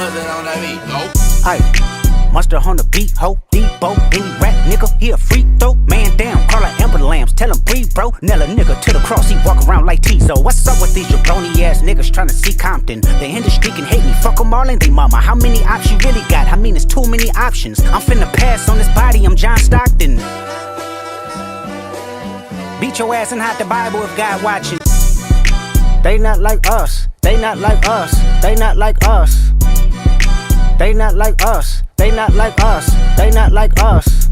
mustard on that beat, ho. Aye, mustard on the beat, ho. Debo, any rap nigga, he a freak though. Man down, call her Amber Lambs, tell him breathe, bro. Nail a nigga to the cross, he walk around like Mizo. What's up with these jabroni ass niggas tryna see Compton? The industry can hate me, fuck 'em all and they mama. How many options you really got? I mean, it's too many options. I'm finna pass on this body, I'm John Stockton. Beat your ass and hide the Bible if God watching. They not like us, they not like us, they not like us. They not like us, they not like us, they not like us.